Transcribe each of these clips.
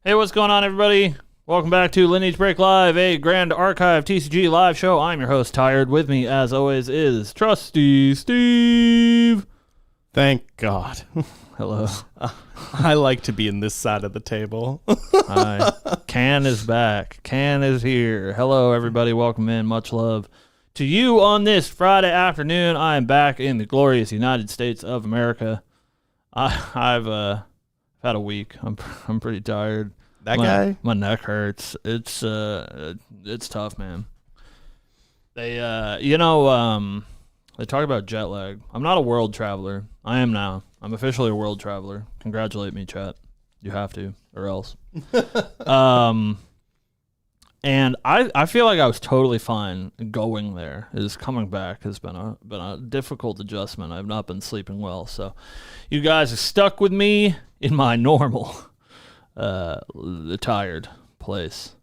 Hey, what's going on, everybody? Welcome back to Lineage Break Live, a Grand Archive TCG live show. I'm your host, Tired. With me, as always, is Trusty Steve. Thank God. Hello. I like to be in this side of the table. Hi. Can is back. Can is here. Hello, everybody. Welcome in. Much love to you on this Friday afternoon. I am back in the glorious United States of America. I've had a week. I'm pretty tired. My neck hurts. It's tough, man. They talk about jet lag. I'm not a world traveler. I am now. I'm officially a world traveler. Congratulate me, chat. You have to, or else. And I feel like I was totally fine going there. Coming back has been a difficult adjustment. I've not been sleeping well, so you guys are stuck with me in my normal tired place.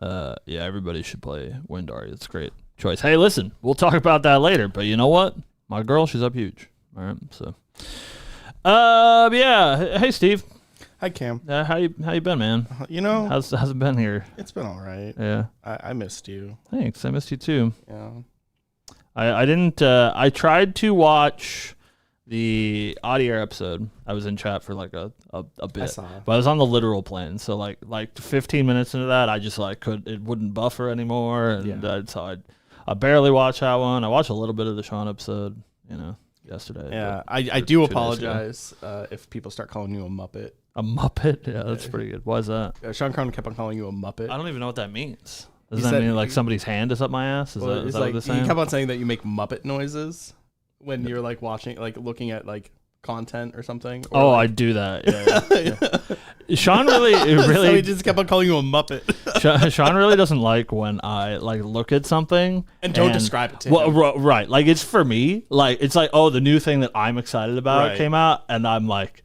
Yeah, everybody should play Windari. It's a great choice. Hey, listen, we'll talk about that later, but you know what? My girl, she's up huge. All right, so yeah. Hey, Steve. Hi, Cam. How you been, man? How's it been here? It's been all right. Yeah. I missed you. Thanks. I missed you too. Yeah. I didn't. I tried to watch the audio episode. I was in chat for like a bit. I saw. But I was on the literal plane, so like 15 minutes into that, I just it wouldn't buffer anymore, and so I barely watched that one. I watched a little bit of the Sean episode, yesterday. Yeah, I do apologize if people start calling you a Muppet. A Muppet? Yeah, that's pretty good. Why is that? Sean Crown kept on calling you a Muppet. I don't even know what that means. Does that mean like somebody's hand is up my ass? Is that what they're saying? He kept on saying that you make Muppet noises when you're like watching, like looking at like content or something. Or I do that. Yeah. Sean really so he just kept on calling you a Muppet. Sean really doesn't like when I like look at something and don't describe it to him. Right. Like it's for me. Like it's like, oh, the new thing that I'm excited about came out, and I'm like,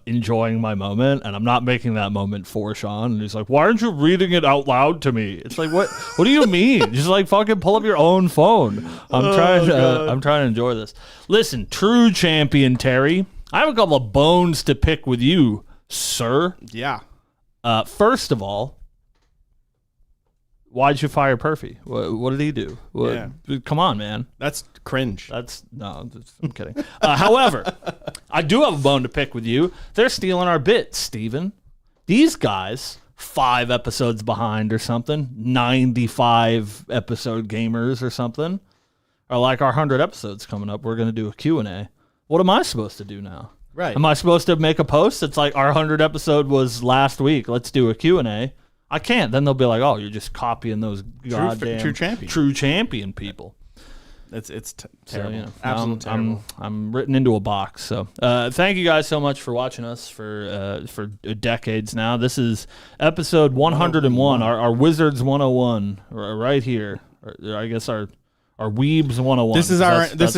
enjoying my moment, and I'm not making that moment for Sean. And he's like, why aren't you reading it out loud to me? It's like, what do you mean? Just like fucking pull up your own phone. I'm trying to enjoy this. Listen, true champion Terry, I have a couple of bones to pick with you, sir. Yeah. First of all, why'd you fire Perfy? What did he do? Come on, man. That's cringe. I'm kidding. However, I do have a bone to pick with you. They're stealing our bits, Steven. These guys, 5 episodes behind or something, 95 episode gamers or something, are like our 100 episodes coming up. We're going to do a Q&A. What am I supposed to do now? Right. Am I supposed to make a post that's like our 100 episode was last week? Let's do a Q&A. I can't. Then they'll be like, "Oh, you're just copying those goddamn true champion people." It's So, terrible. Absolutely terrible. I'm written into a box. So, thank you guys so much for watching us for decades now. This is episode 101, our Wizards 101, right here. Or I guess our Weebs 101. This is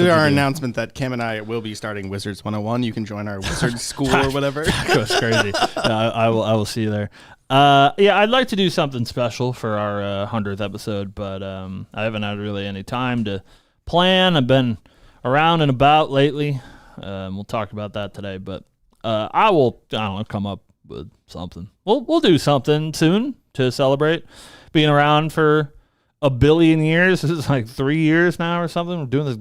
our announcement that Cam and I will be starting Wizards 101. You can join our Wizards school or whatever. That goes crazy. I will see you there. I'd like to do something special for our 100th episode, but I haven't had really any time to plan. I've been around and about lately. We'll talk about that today, but I don't know, come up with something. We'll do something soon to celebrate being around for a billion years. This is like 3 years now or something. We're doing this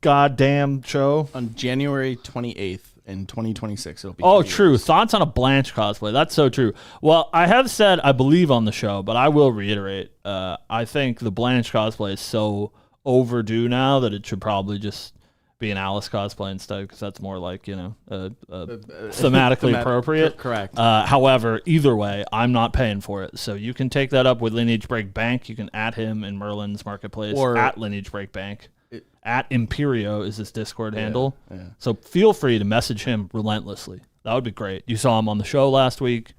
goddamn show. On January 28th. In 2026, it'll be. Oh, true. Thoughts on a Blanche cosplay? That's so true. Well, I have said I believe on the show, but I will reiterate. I think the Blanche cosplay is so overdue now that it should probably just be an Alice cosplay instead, because that's more like thematically appropriate. Correct. However, either way, I'm not paying for it, so you can take that up with Lineage Break Bank. You can add him in Merlin's Marketplace or at Lineage Break Bank. At Imperio is his Discord handle. Yeah. So feel free to message him relentlessly. That would be great. You saw him on the show last week.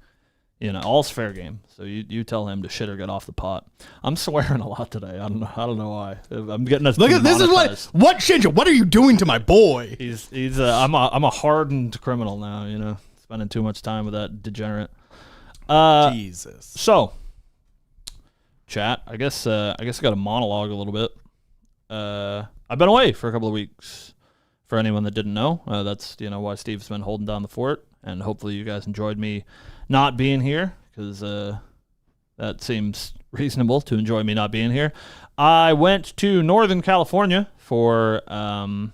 All's fair game. So you tell him to shit or get off the pot. I'm swearing a lot today. I don't know why. I'm getting us. Look at this is what Shinja. What are you doing to my boy? He's I'm a hardened criminal now. Spending too much time with that degenerate. Jesus. So, chat. I guess I got a monologue a little bit. I've been away for a couple of weeks. For anyone that didn't know, that's why Steve's been holding down the fort, and hopefully you guys enjoyed me not being here, because that seems reasonable to enjoy me not being here. I went to Northern California for Final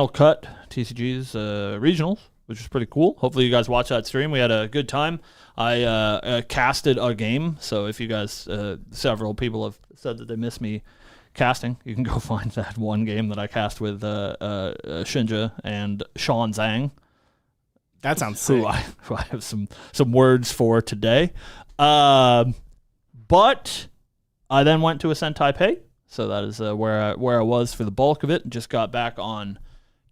Cut TCG's regionals, which was pretty cool. Hopefully you guys watched that stream. We had a good time. I casted a game, so if you guys, several people have said that they miss me casting, you can go find that one game that I cast with Shinja and Sean Zhang. That sounds sick. Who I have some words for today. But I then went to Ascent Taipei, so that is where I was for the bulk of it. Just got back on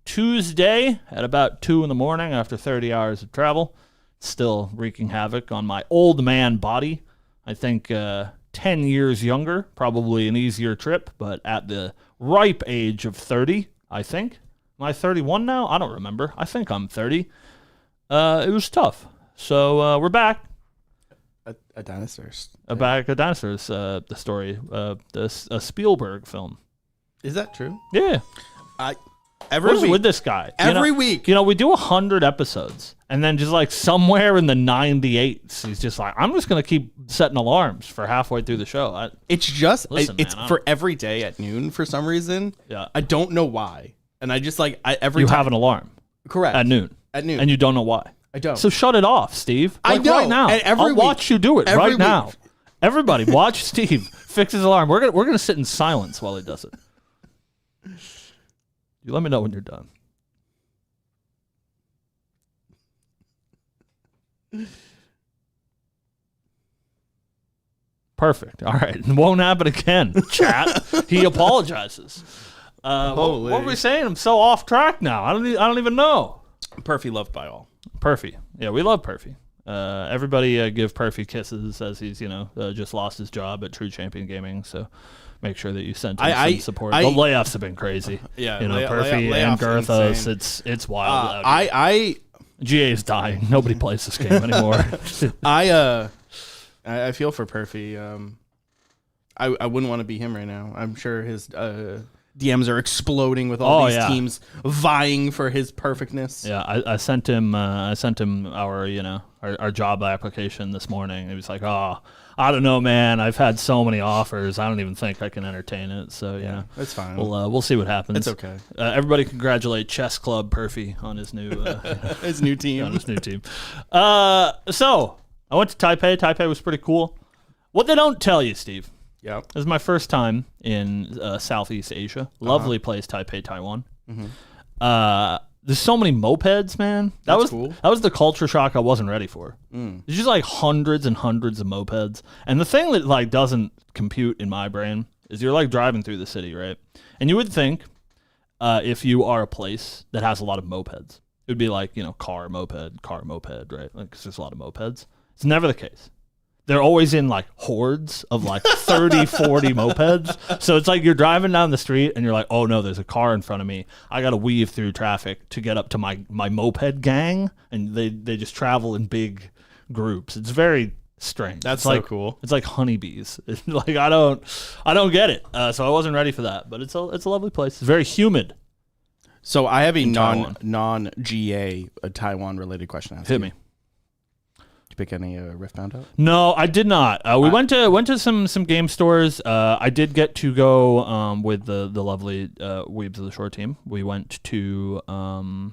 Tuesday at about 2 a.m. after 30 hours of travel. Still wreaking havoc on my old man body. I think 10 years younger, probably an easier trip, but at the ripe age of 30, I think. Am I 31 now? I don't remember. I think I'm 30. It was tough. So we're back. A dinosaurs. Back at Dinosaurs, the story, a Spielberg film. Is that true? Yeah. Every week with this guy? Every week. We do 100 episodes, and then just like somewhere in the 98s, he's just like, I'm just going to keep setting alarms for halfway through the show. It's for every day at noon for some reason. Yeah. I don't know why. And I just like, you have an alarm. Correct. At noon. And you don't know why. I don't. So shut it off, Steve. I know. Right now. I'll watch you do it right now. Everybody, watch Steve fix his alarm. We're gonna sit in silence while he does it. You let me know when you're done. Perfect. All right. It won't happen again, chat. He apologizes. What were we saying? I'm so off track now. I don't even know. Perfy loved by all. Perfy. Yeah, we love Perfy. Everybody give Perfy kisses as he's, just lost his job at True Champion Gaming. So make sure that you send him some support. The layoffs have been crazy. Yeah, Perfy and Girthos, it's wild. GA's dying. Nobody plays this game anymore. I feel for Perfy. I wouldn't want to be him right now. I'm sure his DMs are exploding with all these teams vying for his perfectness. Yeah, I sent him our job application this morning. He was like, "Oh, I don't know, man. I've had so many offers. I don't even think I can entertain it." So yeah, that's fine. We'll see what happens. It's okay. Everybody congratulate Chess Club Perfy on his new his new team. On his new team. So I went to Taipei. Taipei was pretty cool. What they don't tell you, Steve. Yeah, this is my first time in Southeast Asia. Lovely place, Taipei, Taiwan. Mm-hmm. There's so many mopeds, man. That was cool. That was the culture shock I wasn't ready for. There's just like hundreds and hundreds of mopeds, and the thing that like doesn't compute in my brain is you're like driving through the city, right? And you would think if you are a place that has a lot of mopeds, it would be like car moped, right? Like 'cause there's a lot of mopeds. It's never the case. They're always in like hordes of like 30, 40 mopeds. So it's like you're driving down the street and you're like, oh no, there's a car in front of me. I got to weave through traffic to get up to my moped gang. And they just travel in big groups. It's very strange. That's so cool. It's like honeybees. It's like I don't get it. So I wasn't ready for that. But it's a lovely place. It's very humid. So I have a non-GA Taiwan related question. Hit me. Did you pick any Riftbound up? No, I did not. We went to some game stores. I did get to go with the lovely Weebs of the Shore team. We went to I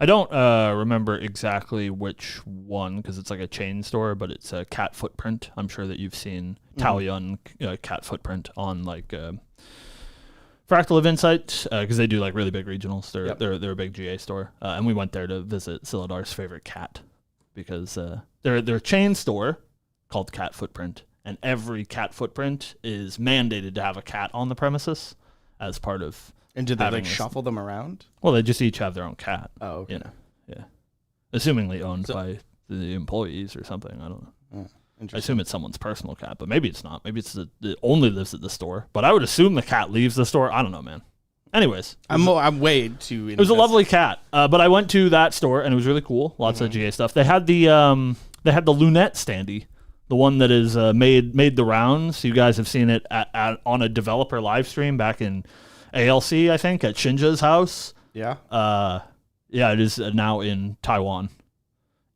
don't remember exactly which one because it's like a chain store, but it's a Cat Footprint. I'm sure that you've seen Taoyuan Cat Footprint on like Fractal of Insight because they do like really big regionals. They're a big GA store, and we went there to visit Siladar's favorite cat. Because they're a chain store called Cat Footprint, and every Cat Footprint is mandated to have a cat on the premises as part of. And do they like shuffle them around? Well, they just each have their own cat. Oh, okay. Yeah. Assumingly owned by the employees or something. I don't know. I assume it's someone's personal cat, but maybe it's not. Maybe it's it only lives at the store. But I would assume the cat leaves the store. I don't know, man. Anyways, I'm way too. It was a lovely cat, but I went to that store and it was really cool. Lots of GA stuff. They had the Lunette standee, the one that is made the rounds. You guys have seen it on a developer live stream back in ALC, I think, at Shinja's house. Yeah. Yeah, it is now in Taiwan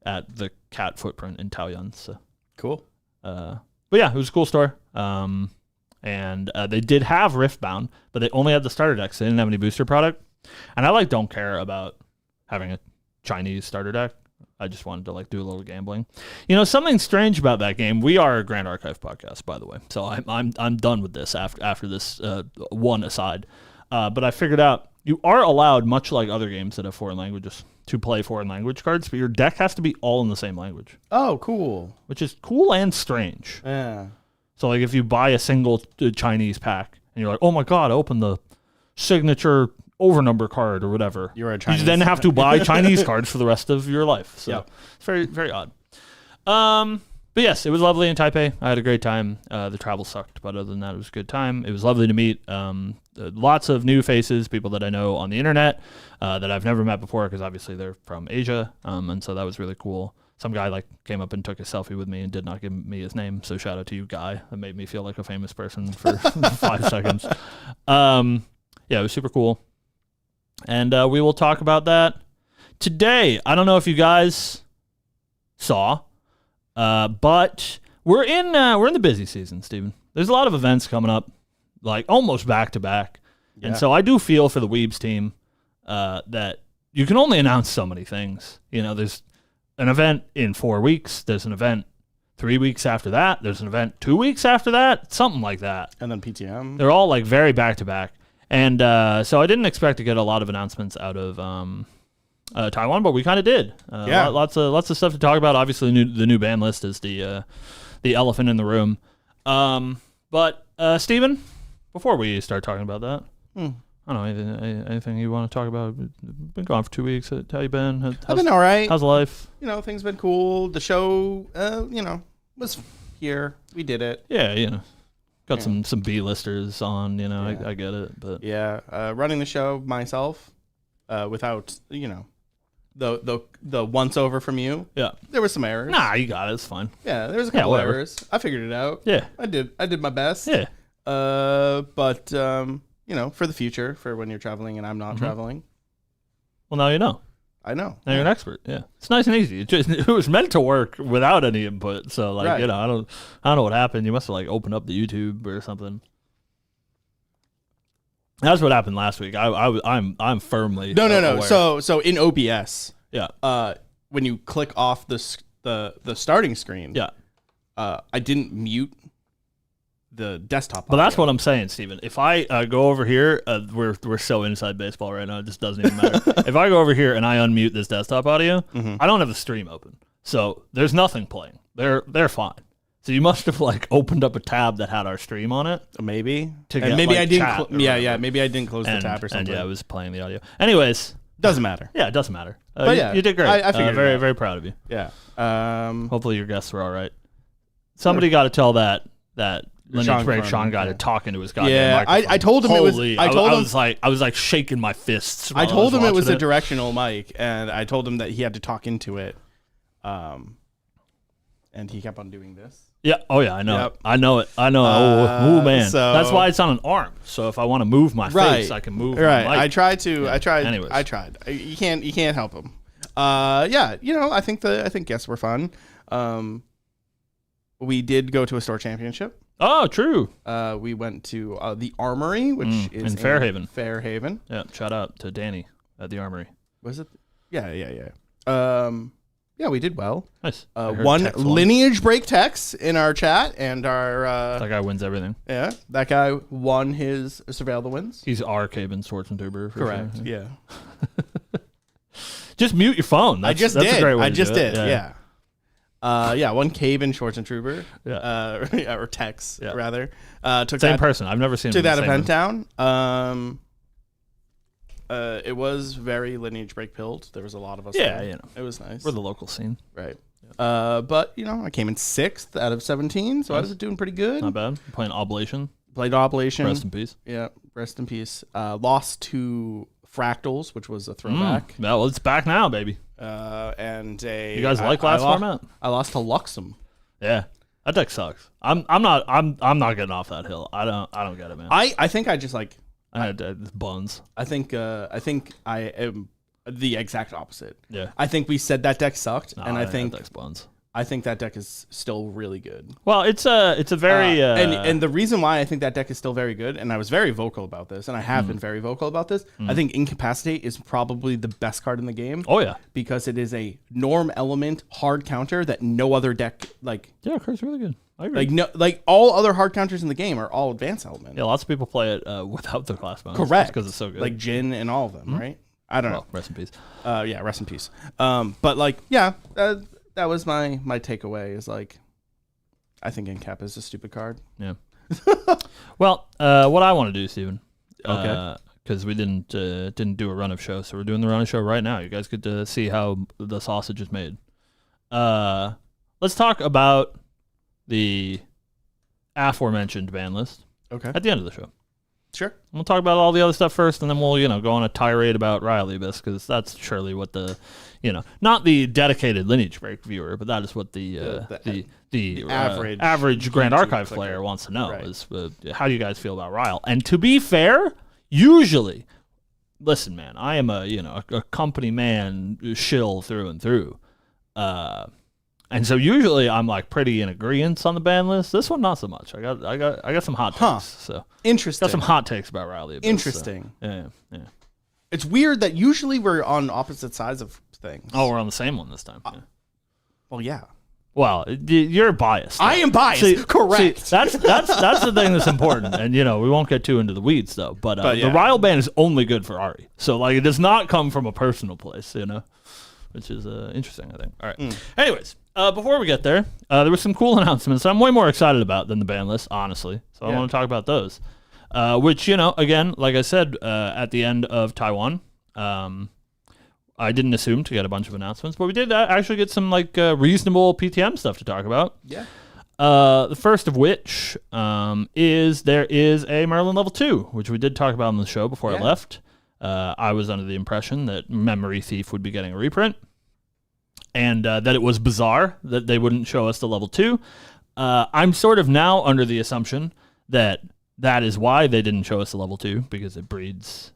at the cat footprint in Taoyuan. So cool. But yeah, it was a cool store. And they did have Riftbound, but they only had the starter decks. They didn't have any booster product. And I don't care about having a Chinese starter deck. I just wanted to do a little gambling. Something strange about that game. We are a Grand Archive podcast, by the way. So I'm done with this after this one aside. But I figured out you are allowed, much like other games that have foreign languages, to play foreign language cards, but your deck has to be all in the same language. Oh, cool. Which is cool and strange. Yeah. So if you buy a single Chinese pack and you're like, oh my God, open the signature overnumber card or whatever. You're a Chinese. You then have to buy Chinese cards for the rest of your life. So It's very, very odd. But yes, it was lovely in Taipei. I had a great time. The travel sucked, but other than that, it was a good time. It was lovely to meet lots of new faces, people that I know on the internet that I've never met before because obviously they're from Asia. And so that was really cool. Some guy came up and took a selfie with me and did not give me his name. So shout out to you, Guy. That made me feel like a famous person for 5 seconds. Yeah, it was super cool. And we will talk about that today. I don't know if you guys saw, but we're in the busy season, Steven. There's a lot of events coming up, almost back to back. And so I do feel for the Weebs team that you can only announce so many things. There's an event in 4 weeks. There's an event 3 weeks after that. There's an event 2 weeks after that. Something like that. And then PTM. They're all very back to back. And so I didn't expect to get a lot of announcements out of Taiwan, but we kind of did. Lots of stuff to talk about. Obviously, the new ban list is the elephant in the room. But Steven, before we start talking about that, I don't know, anything you want to talk about? Been gone for 2 weeks. How you been? I've been all right. How's life? Things been cool. The show, was here. We did it. Yeah, got some B-listers on, I get it. But running the show myself, without, the once over from you. Yeah. There were some errors. Nah, you got it. It's fine. Yeah, there was a couple errors. I figured it out. Yeah. I did my best. Yeah. But for the future, for when you're traveling and I'm not traveling. Well, now you know. I know. Now you're an expert. Yeah. It's nice and easy. It was meant to work without any input. So I don't know what happened. You must have opened up the YouTube or something. That's what happened last week. I'm firmly No. aware. So in OBS, when you click off the starting screen, I didn't mute the desktop. But that's what I'm saying, Steven. If I go over here, we're so inside baseball right now, it just doesn't even matter. If I go over here and I unmute this desktop audio, I don't have the stream open, so there's nothing playing. They're fine. So you must have opened up a tab that had our stream on it. Maybe. Maybe I didn't. Maybe I didn't close the tab or something. And I was playing the audio. Anyways, doesn't matter. Yeah, it doesn't matter. But you did great. I figured very it out. very proud of you. Yeah. Hopefully your guests were all right. Somebody got to tell that Lineage Break Sean guy to talk into his goddamn microphone. I told him Holy, it was. I was shaking my fists. I told him it was a directional mic, and I told him that he had to talk into it. And he kept on doing this. Yeah. Oh yeah. I know. Yep. It. I know it. Oh man. So, that's why it's on an arm. So if I want to move my face, I can move. Right. My mic. I tried to. Yeah. I tried. Anyways. I tried. You can't help him. I think guests were fun. We did go to a store championship. Oh, true. We went to the Armory, which is in Fairhaven. Fairhaven. Yeah. Shout out to Danny at the Armory. Was it? Yeah. Yeah, we did well. Nice. One Lineage Break Tex in our chat, and our that guy wins everything. Yeah, that guy won his Surveil the Wins. He's our Caben Schwarzentuber. Correct. Sure. Yeah. Just mute your phone. I just did. A great way I just did. Yeah. One Caben Schwarzentuber. Yeah. Or Tex yeah. rather. Took Same person. I've never seen. Took that event down. It was very Lineage Break pilled. There was a lot of us. Yeah, there. It was nice. We're the local scene, right? Yeah. But I came in 6th out of 17, so I was doing pretty good. Not bad. Playing Oblation. Played Oblation. Rest in peace. Yeah, rest in peace. Lost to Fractals, which was a throwback. Well, it's back now, baby. And you guys like last format? I lost to Luxem. Yeah, that deck sucks. I'm not getting off that hill. I don't get it, man. I think I just I had buns. I think I am the exact opposite. Yeah. I think we said that deck sucked, and I think that deck is still really good. Well, it's a very and the reason why I think that deck is still very good, and I was very vocal about this, and I have been very vocal about this. I think Incapacitate is probably the best card in the game. Oh yeah, because it is a norm element hard counter that no other deck Yeah, card's really good. I agree. All other hard counters in the game are all advanced element. Yeah, lots of people play it without the class bonus. Correct, because it's so good. Like Jin and all of them, right? I don't know. Rest in peace. Yeah, rest in peace. But that was my takeaway is I think Incap is a stupid card. Yeah. Well, what I want to do, Steven, okay, because we didn't do a run of show, so we're doing the run of show right now. You guys get to see how the sausage is made. Let's talk about the aforementioned ban list. Okay. At the end of the show. Sure. We'll talk about all the other stuff first, and then we'll, go on a tirade about Rile the Abyss, because that's surely what the, not the dedicated Lineage Break viewer, but that is what the average Grand Archive player wants to know, is how do you guys feel about Rile? And to be fair, usually, listen, man, I am a company man shill through and through. And so usually I'm pretty in agreement on the ban list. This one not so much. I got some hot takes. So interesting. Got some hot takes about Rile the Abyss. Interesting. So, yeah. It's weird that usually we're on opposite sides of things. Oh, we're on the same one this time. Yeah. Well, yeah. Well, you're biased. I am biased. Correct. See, that's the thing that's important. And we won't get too into the weeds though. But the Rile ban is only good for Ari. So it does not come from a personal place. Which is interesting, I think. All right. Anyways. Before we get there, there were some cool announcements I'm way more excited about than the ban list, honestly. So I want to talk about those. Which, again, like I said, at the end of Taiwan, I didn't assume to get a bunch of announcements, but we did actually get some reasonable PTM stuff to talk about. Yeah. The first of which is there is a Merlin level 2, which we did talk about on the show before I left. I was under the impression that Memory Thief would be getting a reprint. And that it was bizarre that they wouldn't show us the level 2. I'm sort of now under the assumption that is why they didn't show us the level 2, because it breeds,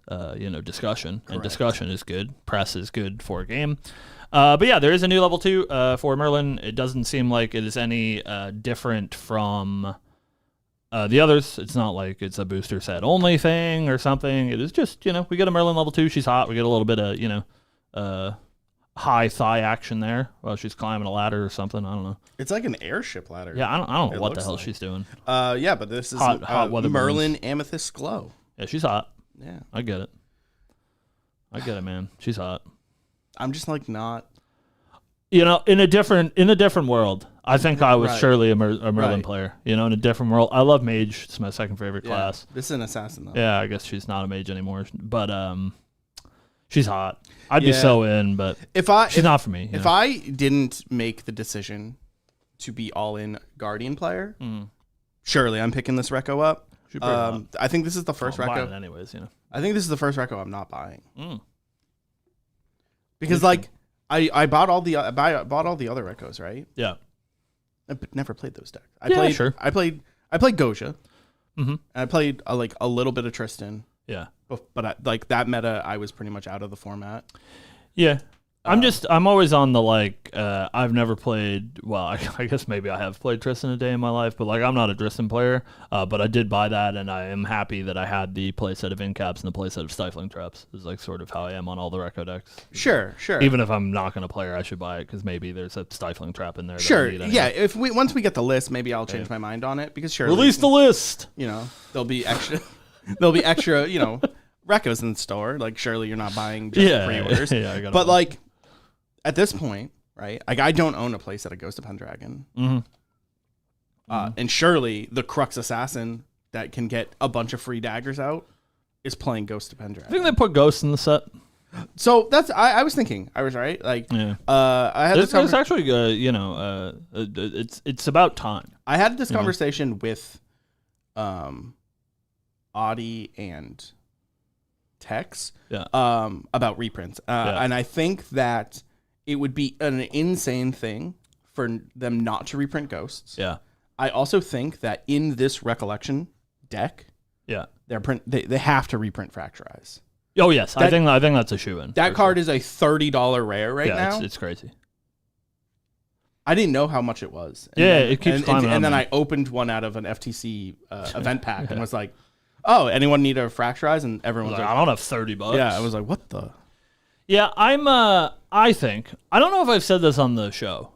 discussion. Correct. And discussion is good. Press is good for a game. But yeah, there is a new level 2 for Merlin. It doesn't seem like it is any different from the others. It's not like it's a booster set only thing or something. It is just, we get a Merlin level 2. She's hot. We get a little bit of, high thigh action there while she's climbing a ladder or something. I don't know. It's like an airship ladder. Yeah, I don't know what the hell she's doing. Yeah, but this is hot weather Merlin balloons. Amethyst Glow. Yeah, she's hot. Yeah, I get it, man. She's hot. I'm just not. In a different world, I think I was surely a Merlin player. In a different world. I love Mage. It's my second favorite class. This is an assassin though. Yeah, I guess she's not a mage anymore, but she's hot. I'd be so in, but she's not for me. If I didn't make the decision to be all in Guardian player, surely I'm picking this Recco up. I think this is the first Recco. Anyways, I think this is the first Recco I'm not buying. Because I bought all the other Reccos, right? Yeah. I never played those decks. I played Goja. Mm-hmm. And I played a little bit of Tristan. Yeah. But that meta, I was pretty much out of the format. Yeah. I'm always on the I've never played, well, I guess maybe I have played Tristan a day in my life, but I'm not a Tristan player, but I did buy that, and I am happy that I had the playset of Incaps and the playset of Stifling Traps. Is sort of how I am on all the Recco decks. Sure. Even if I'm not going to play her, I should buy it, because maybe there's a Stifling Trap in there. Sure, yeah, once we get the list, maybe I'll change my mind on it, because surely... Release the list! There'll be extra, Reccos in the store. Surely you're not buying just pre-orders. Yeah, but at this point, right? I don't own a playset of Ghost of Pendragon. And surely the Crux Assassin that can get a bunch of free daggers out is playing Ghost of Pendragon. I think they put Ghost in the set. So that's I was thinking. I was right. I had this actually it's about time. I had this conversation with Audie and Tex about reprints. And I think that it would be an insane thing for them not to reprint Ghosts. Yeah. I also think that in this Recollection deck, they have to reprint Fracture Eyes. Oh yes, I think that's a shoe-in. That card is a $30 rare right now. It's crazy. I didn't know how much it was. It keeps climbing. And then I opened one out of an FTC event pack and was like, "Oh, anyone need a Fracturize?" And everyone's like, "I don't have $30." Yeah, I was like, "What the?" Yeah, I think I don't know if I've said this on the show.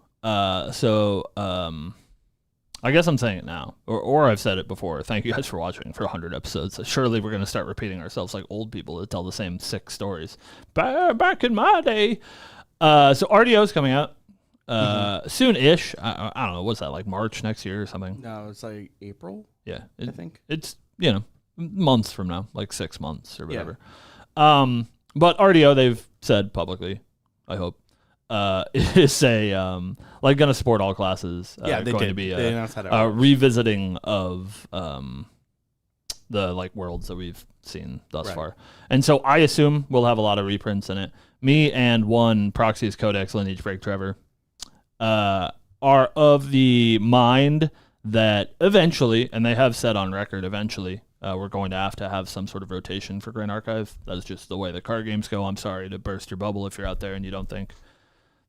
I guess I'm saying it now, or I've said it before. Thank you guys for watching for 100 episodes. Surely we're going to start repeating ourselves like old people that tell the same 6 stories. Back in my day. So RDO is coming out soon-ish. I don't know. What's that, like March next year or something? No, it's like April. Yeah. I think. It's, months from now, like 6 months or whatever. Yeah. But RDO, they've said publicly, I hope, is like going to support all classes. They going did. to be they announced that revisiting of the like worlds that we've seen thus far. And so I assume we'll have a lot of reprints in it. Me and one Proxia's Codex Lineage Break Trevor are of the mind that eventually, and they have said on record eventually, we're going to have some sort of rotation for Grand Archive. That's just the way the card games go. I'm sorry to burst your bubble if you're out there and you don't think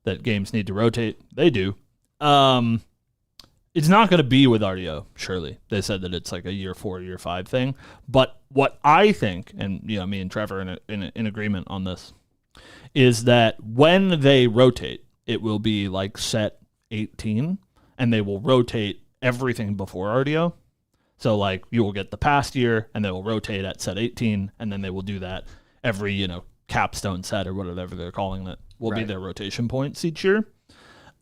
that games need to rotate. They do. It's not going to be with RDO, surely. They said that it's like a year 4, year 5 thing. But what I think, and me and Trevor are in agreement on this, is that when they rotate, it will be like set 18, and they will rotate everything before RDO. So like you will get the past year, and they will rotate at set 18, and then they will do that every capstone set or whatever they're calling it will be their rotation points each year.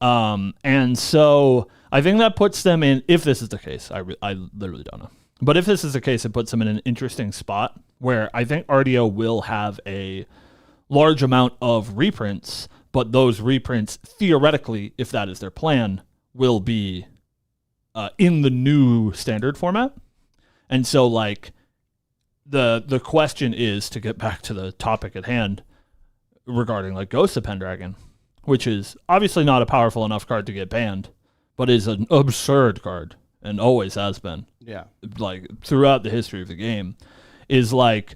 And so I think that puts them in, if this is the case, I literally don't know. But if this is the case, it puts them in an interesting spot where I think RDO will have a large amount of reprints, but those reprints, theoretically, if that is their plan, will be in the new standard format. And so like the question is, to get back to the topic at hand regarding like Ghost of Pendragon, which is obviously not a powerful enough card to get banned, but is an absurd card and always has been. Yeah. Like throughout the history of the game, is like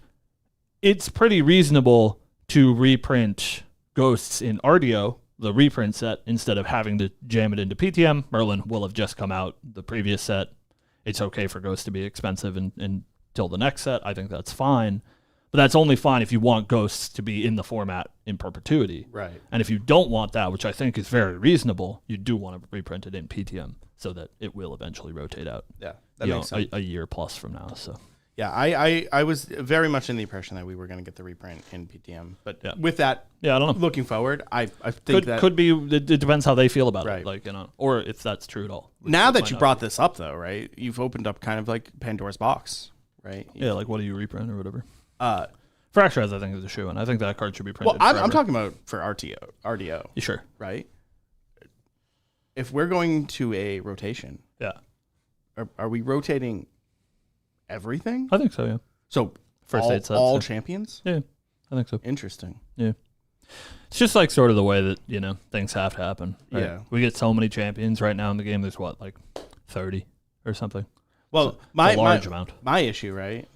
it's pretty reasonable to reprint Ghosts in RDO, the reprint set, instead of having to jam it into PTM. Merlin will have just come out the previous set. It's okay for Ghosts to be expensive until the next set. I think that's fine. But that's only fine if you want Ghosts to be in the format in perpetuity. Right. And if you don't want that, which I think is very reasonable, you do want to reprint it in PTM so that it will eventually rotate out. Yeah, that makes sense. A year plus from now. So. Yeah, I was very much in the impression that we were going to get the reprint in PTM. But with that, I don't know. Looking forward, I think that could be. It depends how they feel about it, like or if that's true at all. Now that you brought this up, though, right? You've opened up kind of like Pandora's box, right? Yeah, like what do you reprint or whatever. Fracturize, I think, is a shoe, and I think that card should be printed. Well, I'm talking about for RDO. You sure? Right. If we're going to a rotation, are we rotating everything? I think so. Yeah. So first 8 sets, all champions. Yeah, I think so. Interesting. Yeah. It's just like sort of the way that things have to happen. Right? Yeah. We get so many champions right now in the game. There's what, like 30 or something. Well, it's a large amount. My issue, right?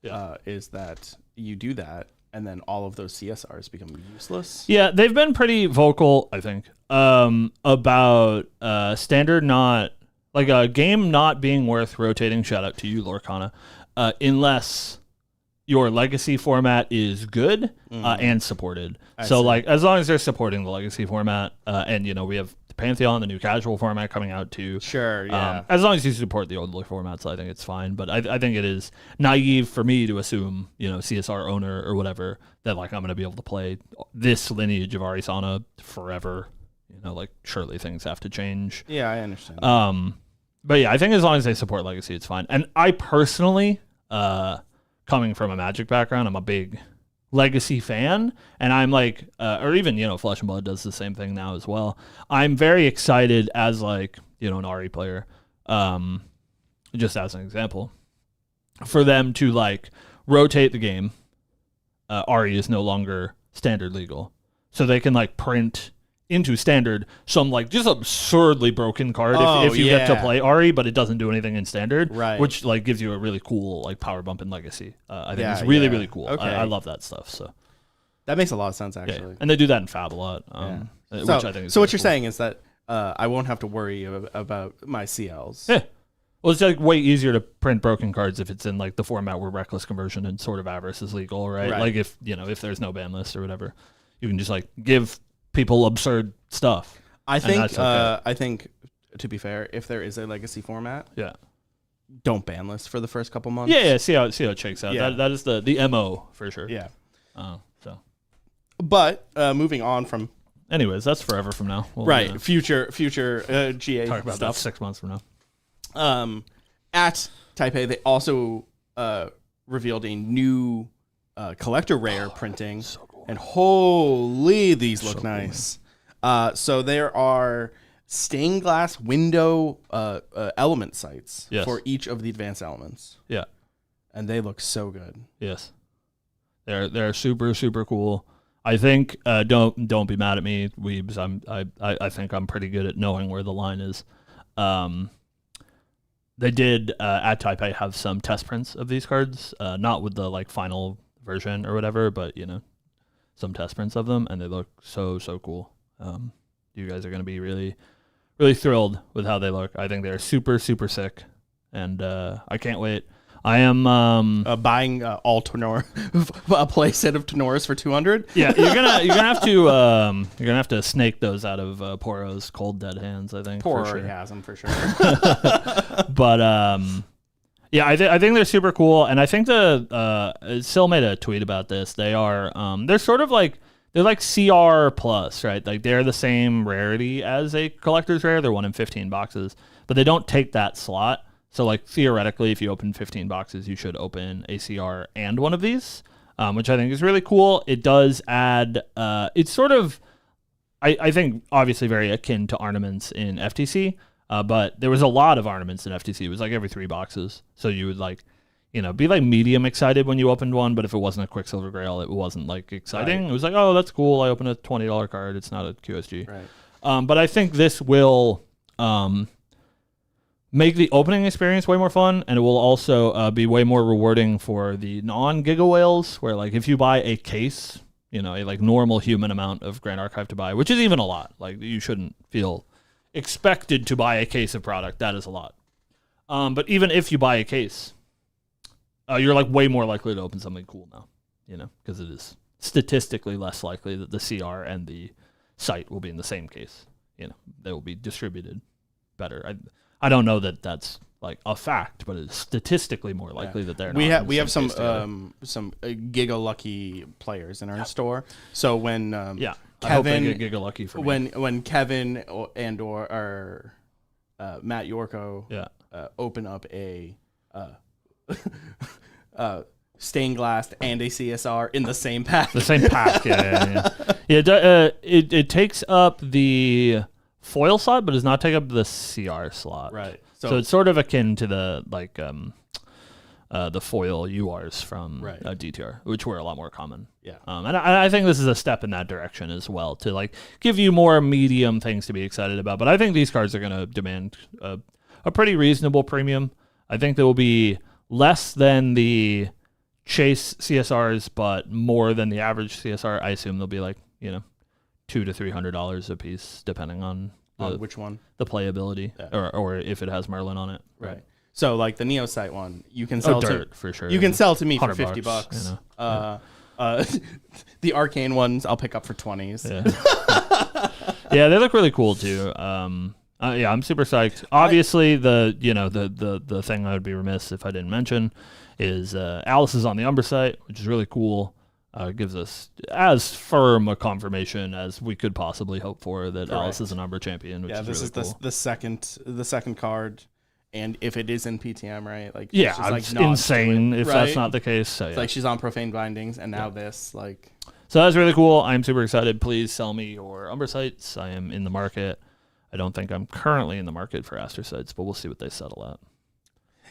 Yeah. Is that you do that, and then all of those CSRs become useless. Yeah, they've been pretty vocal, I think, about standard not, like a game not being worth rotating. Shout out to you, Lorcana, unless your legacy format is good and supported. So, like, as long as they're supporting the legacy format, and we have Pantheon, the new casual format coming out too. Sure, yeah. As long as you support the older formats, I think it's fine. But I think it is naive for me to assume, CSR owner or whatever, that like I'm going to be able to play this lineage of Arisana forever. Like surely things have to change. Yeah, I understand. But yeah, I think as long as they support legacy, it's fine. And I personally, coming from a Magic background, I'm a big legacy fan, and I'm like, or even Flesh and Blood does the same thing now as well. I'm very excited as like an RE player, just as an example, for them to like rotate the game. RE is no longer standard legal, so they can like print into standard some like just absurdly broken card if you get to play Ari, but it doesn't do anything in standard, right? Which like gives you a really cool like power bump in Legacy. I think it's really really cool. Okay. I love that stuff. So that makes a lot of sense actually. And they do that in Fab a lot. Which I think is so. What really you're cool. saying is that I won't have to worry about my CLs. Yeah. Well, it's like way easier to print broken cards if it's in like the format where Reckless Conversion and Sword of Avarice is legal, right? Like if there's no ban list or whatever, you can just like give people absurd stuff. I think I think to be fair, if there is a legacy format, don't ban list for the first couple months. Yeah, see how it shakes out. That is the MO for sure. Yeah. So. But moving on from. Anyways, that's forever from now. We'll, future GA talk about stuff. that 6 months from now. At Taipei, they also revealed a new collector rare printing, so cool. And holy, these look nice. Cool, so there are stained glass window element sites for each of the advanced elements. Yeah, and they look so good. Yes, they're super super cool. I think don't be mad at me, weebs. I think I'm pretty good at knowing where the line is. They did at Taipei have some test prints of these cards, not with the like final version or whatever, but some test prints of them, and they look so cool. You guys are going to be really really thrilled with how they look. I think they're super super sick, and I can't wait. I am buying all Tenor, a play set of Tenors for 200. Yeah, you're gonna have to snake those out of Poro's cold dead hands. I think Poro already has them for sure. But I think they're super cool, and I think Sil made a tweet about this. They are they're sort of like they're like CR plus, right? Like they're the same rarity as a collector's rare. They're 1 in 15 boxes, but they don't take that slot. So, like, theoretically, if you open 15 boxes, you should open a CR and one of these, which I think is really cool. It does add, it's sort of, I think, obviously very akin to ornaments in FTC, but there was a lot of ornaments in FTC. It was like every 3 boxes. So you would, like, be like medium excited when you opened one, but if it wasn't a Quicksilver Grail, it wasn't, like, exciting. Right. It was like, oh, that's cool. I opened a $20 card. It's not a QSG. Right. But I think this will... make the opening experience way more fun, and it will also be way more rewarding for the non-Giga Whales, where like if you buy a case, a like normal human amount of Grand Archive to buy, which is even a lot. Like you shouldn't feel expected to buy a case of product. That is a lot. But even if you buy a case, you're like way more likely to open something cool now, because it is statistically less likely that the CR and the site will be in the same case. They will be distributed better. I don't know that that's like a fact, but it's statistically more likely that they're. We have some Giga Lucky players in our store. So when Kevin, I hope they get Giga Lucky for me. when Kevin or Matt Yorko open up a stained glass and a CSR in the same pack. The same pack, yeah. It takes up the foil slot, but does not take up the CR slot. Right. So it's sort of akin to the like the foil URs from DTR, which were a lot more common. Yeah. And I think this is a step in that direction as well to like give you more medium things to be excited about. But I think these cards are going to demand a pretty reasonable premium. I think there will be less than the Chase CSRs, but more than the average CSR. I assume they'll be like $200 to $300 a piece, depending on which one, the playability, or if it has Merlin on it. Right. So like the Neosite one, you can sell for sure. You can sell to me for $50. The Arcane ones I'll pick up for 20s. Yeah, they look really cool too. I'm super psyched. Obviously, the thing I would be remiss if I didn't mention is Alice is on the Umber site, which is really cool. Gives us as firm a confirmation as we could possibly hope for that Alice is an Umber champion. Which this really is cool. the second card, and if it is in PTM, right? Like it's insane if that's not the case. So, it's like she's on Profane Bindings, and now this like. So that's really cool. I'm super excited. Please sell me your Umber sites. I am in the market. I don't think I'm currently in the market for Aster sites, but we'll see what they settle at.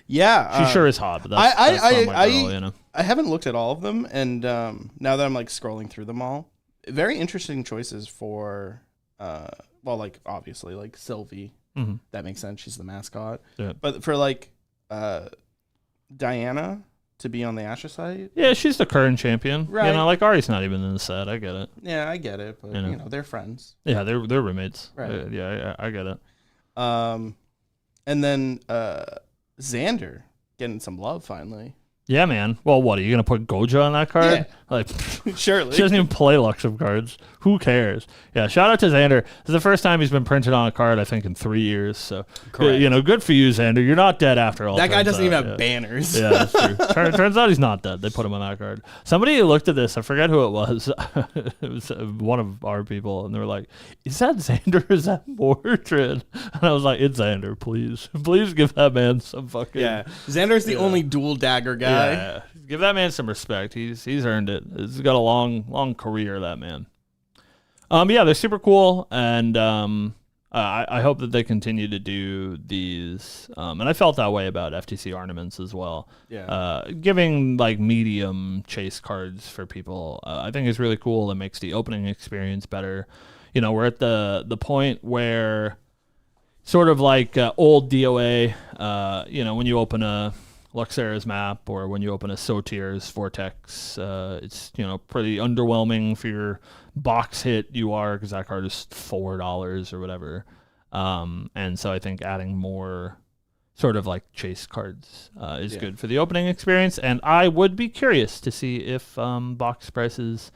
Yeah, she sure is hot. But that's not my girl, I haven't looked at all of them, and now that I'm like scrolling through them all, very interesting choices for well, like obviously like Sylvie, that makes sense. She's the mascot. Yeah. But for like Diana to be on the Astrocyte, Yeah, she's the current champion. Right. You know, like Ari's not even in the set. I get it. yeah, I get it, but you know they're friends. Yeah, they're roommates. Right. Yeah, I get it. And then Xander getting some love finally. Yeah, man. Well, what, are you going to put Goja on that card? Yeah. Like, Surely. she doesn't even play Luxem cards. Who cares? Yeah, shout out to Xander. This is the first time he's been printed on a card, I think, in 3 years. So, Correct. you know, good for you, Xander. You're not dead after all. That guy doesn't even have yeah. banners. Yeah, that's true. Turns out he's not dead. They put him on that card. Somebody looked at this. I forget who it was. It was one of our people, and they were like, "Is that Xander? Or is that Mordred?" And I was like, "It's Xander. Please, please give that man some fucking." Yeah, Xander's the only dual dagger guy. Yeah. Give that man some respect. He's earned it. He's got a long career, that man. Yeah, they're super cool, and I hope that they continue to do these. And I felt that way about FTC ornaments as well. Yeah. Giving like medium chase cards for people, I think is really cool. It makes the opening experience better. You know, we're at the point where sort of like old DOA. You know, when you open a Luxera's map, or when you open a Sotir's Vortex, it's, you know, pretty underwhelming for your box hit UR, because that card is $4 or whatever. And so I think adding more sort of like chase cards is good for the opening experience. And I would be curious to see if box prices,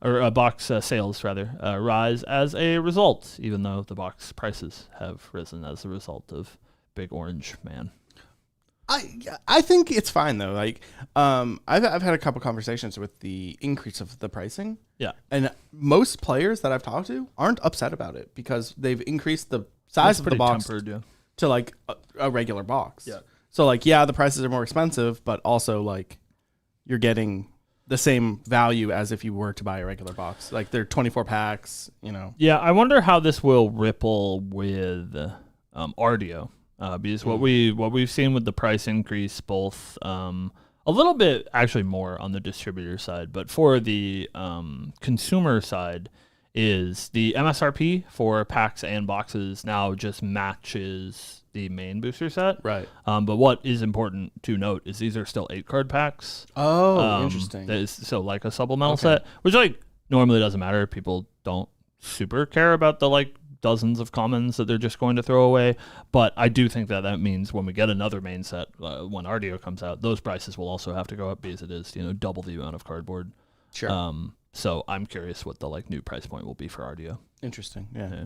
or box sales rather, rise as a result, even though the box prices have risen as a result of Big Orange Man. I think it's fine though. Like, I've had a couple conversations with the increase of the pricing. Yeah, and most players that I've talked to aren't upset about it, because they've increased the size of the box to like a regular box. Yeah. So like, yeah, the prices are more expensive, but also like you're getting the same value as if you were to buy a regular box. Like, they're 24 packs. You know. Yeah, I wonder how this will ripple with RDO. Because what we've seen with the price increase, both a little bit actually more on the distributor side, but for the consumer side, is the MSRP for packs and boxes now just matches the main booster set. Right. But what is important to note is these are still 8-card packs. Oh, interesting. That is, so like a supplemental set, which like normally doesn't matter. People don't super care about the like dozens of commons that they're just going to throw away, but I do think that means when we get another main set, when RDO comes out, those prices will also have to go up, because it is, you know, double the amount of cardboard. Sure. So I'm curious what the like new price point will be for RDO. Interesting. Yeah.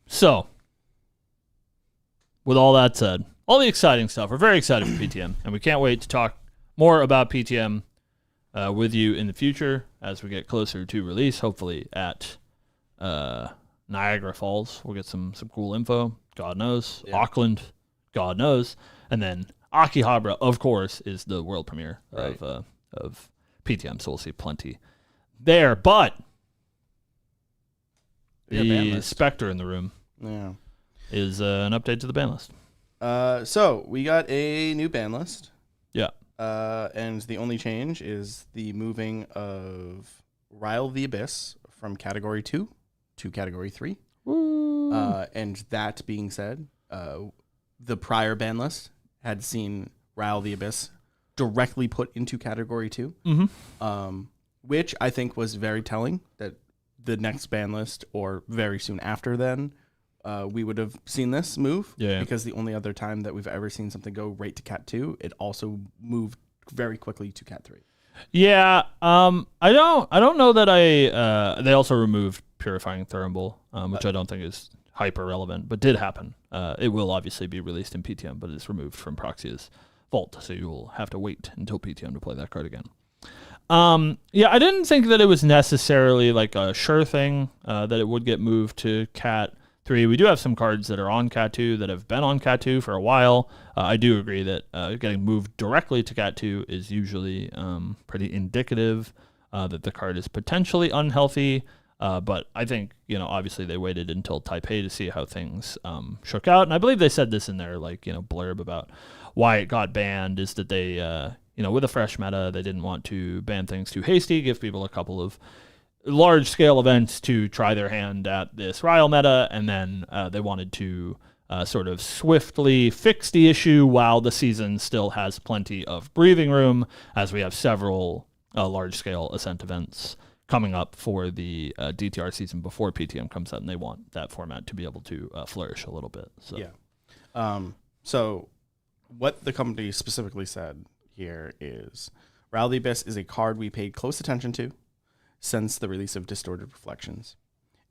So with all that said, all the exciting stuff, we're very excited for PTM, and we can't wait to talk more about PTM with you in the future as we get closer to release, hopefully at Niagara Falls. We'll get some cool info. God knows. Yeah. Auckland, God knows. And then Akihabara, of course, is the world premiere of PTM, so we'll see plenty there. But the Spectre in the room is an update to the ban list. So we got a new ban list. Yeah. And the only change is the moving of Rile the Abyss from Category 2 to Category 3. And that being said, the prior ban list had seen Rile the Abyss directly put into Category 2, which I think was very telling that the next ban list, or very soon after then, we would have seen this move. Yeah. Because the only other time that we've ever seen something go right to Cat 2, it also moved very quickly to Cat 3. Yeah, I don't know that they also removed Purifying Thurimbol, which I don't think is hyper relevant, but did happen. It will obviously be released in PTM, but it's removed from Proxia's vault, so you will have to wait until PTM to play that card again. Yeah, I didn't think that it was necessarily like a sure thing that it would get moved to Cat 3. We do have some cards that are on Cat 2 that have been on Cat 2 for a while. I do agree that getting moved directly to Cat 2 is usually pretty indicative that the card is potentially unhealthy. But I think, you know, obviously they waited until Taipei to see how things shook out. And I believe they said this in their, like, you know, blurb about why it got banned, is that they, you know, with a fresh meta, they didn't want to ban things too hasty, give people a couple of large-scale events to try their hand at this Rile meta, and then they wanted to sort of swiftly fix the issue while the season still has plenty of breathing room, as we have several large-scale Ascent events coming up for the DTR season before PTM comes out, and they want that format to be able to flourish a little bit. So. Yeah. So what the company specifically said here is Rile the Abyss is a card we paid close attention to since the release of Distorted Reflections,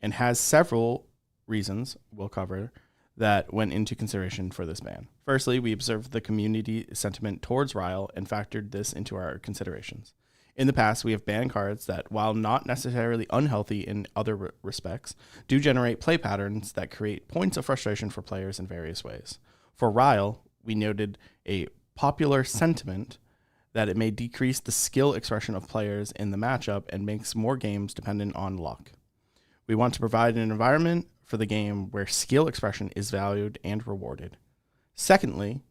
and has several reasons we'll cover that went into consideration for this ban. Firstly, we observed the community sentiment towards Rile and factored this into our considerations. In the past, we have banned cards that, while not necessarily unhealthy in other respects, do generate play patterns that create points of frustration for players in various ways. For Rile, we noted a popular sentiment that it may decrease the skill expression of players in the matchup and makes more games dependent on luck. We want to provide an environment for the game where skill expression is valued and rewarded. Secondly,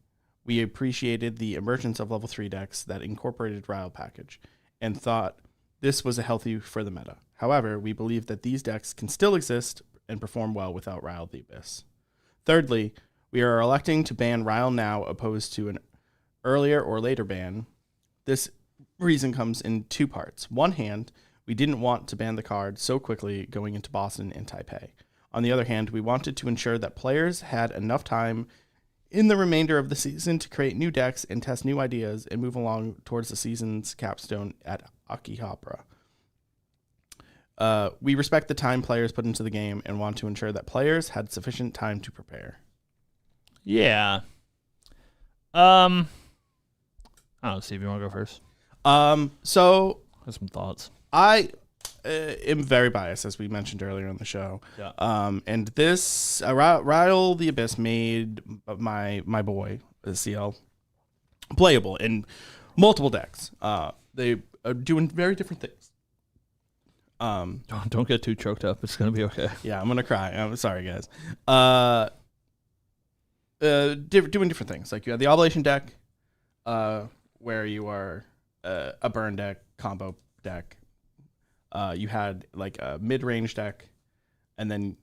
we appreciated the emergence of level 3 decks that incorporated Rile package and thought this was a healthy for the meta. However, we believe that these decks can still exist and perform well without Rile the Abyss. Thirdly, we are electing to ban Rile now opposed to an earlier or later ban. This reason comes in two parts. One hand, we didn't want to ban the card so quickly going into Boston and Taipei. On the other hand, we wanted to ensure that players had enough time in the remainder of the season to create new decks and test new ideas and move along towards the season's capstone at Akihabara. We respect the time players put into the game and want to ensure that players had sufficient time to prepare. Yeah. I don't know, Steve, you want to go first? So I have some thoughts. I am very biased, as we mentioned earlier in the show. Yeah. And this Rile the Abyss made my boy CL playable in multiple decks. They are doing very different things. Don't get too choked up. It's gonna be okay. Yeah, I'm gonna cry. I'm sorry, guys. Doing different things. Like you have the Oblation deck, where you are a burn deck, combo deck. You had like a mid-range deck, and then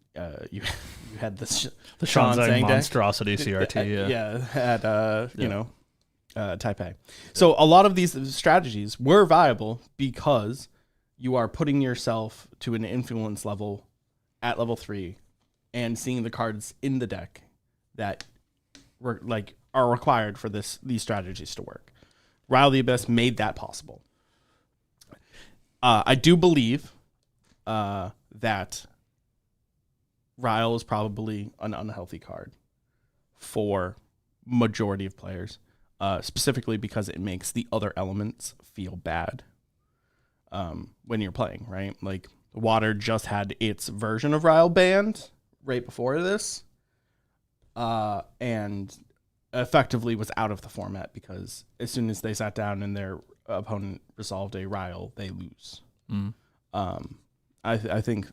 you had the Sean Zhang monstrosity deck. CRT. At Taipei. So a lot of these strategies were viable because you are putting yourself to an influence level at level 3 and seeing the cards in the deck that are required for these strategies to work. Rile the Abyss made that possible. I do believe that Rile is probably an unhealthy card for majority of players, specifically because it makes the other elements feel bad when you're playing, right? Like Water just had its version of Rile banned right before this, and effectively was out of the format because as soon as they sat down and their opponent resolved a Rile, they lose. I think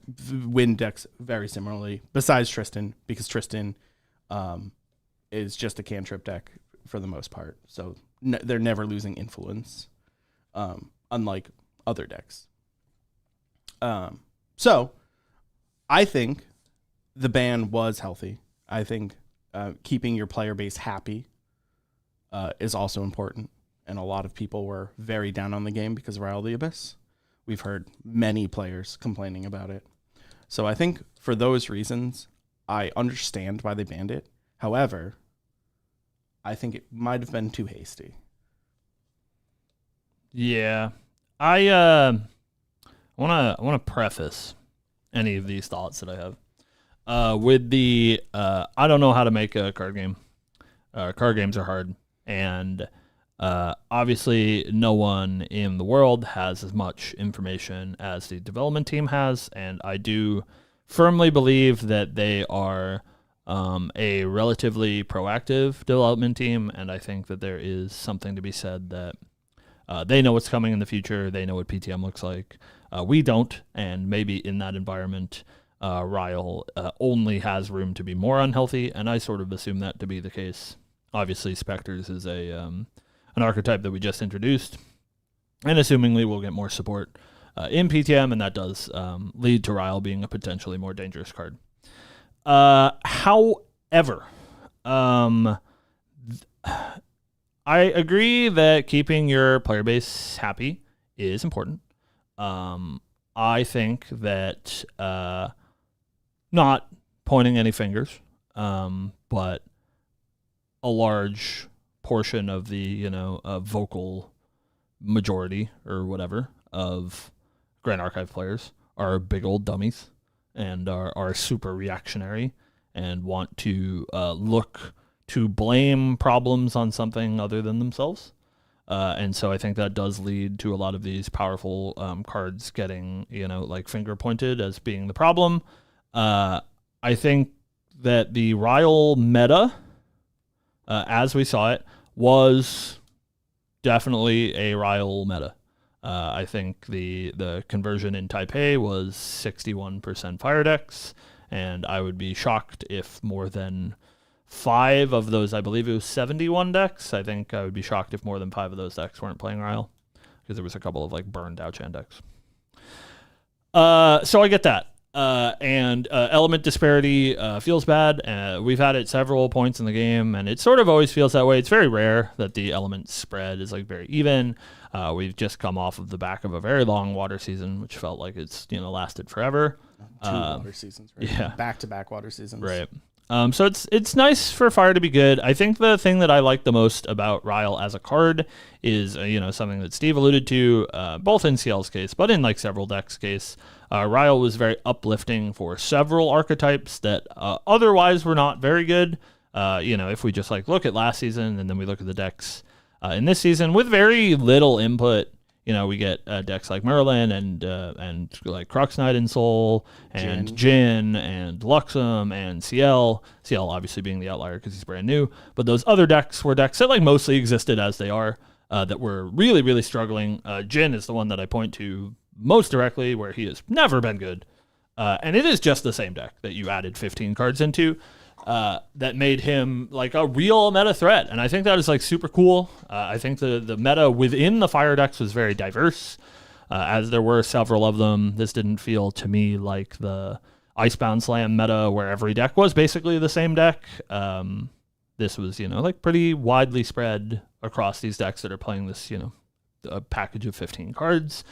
win decks very similarly, besides Tristan, because Tristan is just a cantrip deck for the most part. So they're never losing influence, unlike other decks. So I think the ban was healthy. I think keeping your player base happy is also important. And a lot of people were very down on the game because of Rile the Abyss. We've heard many players complaining about it. So I think for those reasons, I understand why they banned it. However, I think it might have been too hasty. Yeah. I want to preface any of these thoughts that I have with the I don't know how to make a card game. Card games are hard, and obviously no one in the world has as much information as the development team has, and I do firmly believe that they are a relatively proactive development team, and I think that there is something to be said that they know what's coming in the future. They know what PTM looks like. We don't, and maybe in that environment, Rile only has room to be more unhealthy, and I sort of assume that to be the case. Obviously, Spectres is an archetype that we just introduced, and assumingly we'll get more support in PTM, and that does lead to Rile being a potentially more dangerous card. However, I agree that keeping your player base happy is important. I think that not pointing any fingers, but a large portion of the vocal majority or whatever of Grand Archive players are big old dummies and are super reactionary and want to look to blame problems on something other than themselves. And so I think that does lead to a lot of these powerful cards getting, like finger pointed as being the problem. I think that the Rile meta, as we saw it, was definitely a Rile meta. I think the conversion in Taipei was 61% fire decks, and I would be shocked if more than 5 of those, I believe it was 71 decks. I think I would be shocked if more than 5 of those decks weren't playing Rile, because there was a couple of like burned Dao-Chan decks. So I get that. And element disparity feels bad. We've had it several points in the game, and it sort of always feels that way. It's very rare that the element spread is like very even. We've just come off of the back of a very long water season, which felt like it's lasted forever. 2 water seasons, right? Yeah, back-to-back water seasons, right. So it's nice for fire to be good. I think the thing that I like the most about Rile as a card is something that Steve alluded to, both in CL's case, but in like several decks' case. Rile was very uplifting for several archetypes that otherwise were not very good. If we just like look at last season and then we look at the decks in this season with very little input. We get decks like Merlin and like Crux Knight and Soul and Jin and Luxem and CL. CL obviously being the outlier because he's brand new. But those other decks were decks that like mostly existed as they are, that were really, really struggling. Jin is the one that I point to most directly, where he has never been good. And it is just the same deck that you added 15 cards into. That made him like a real meta threat, and I think that is like super cool. I think the meta within the fire decks was very diverse, as there were several of them. This didn't feel to me like the Icebound Slam meta where every deck was basically the same deck. This was like pretty widely spread across these decks that are playing this a package of 15 cards.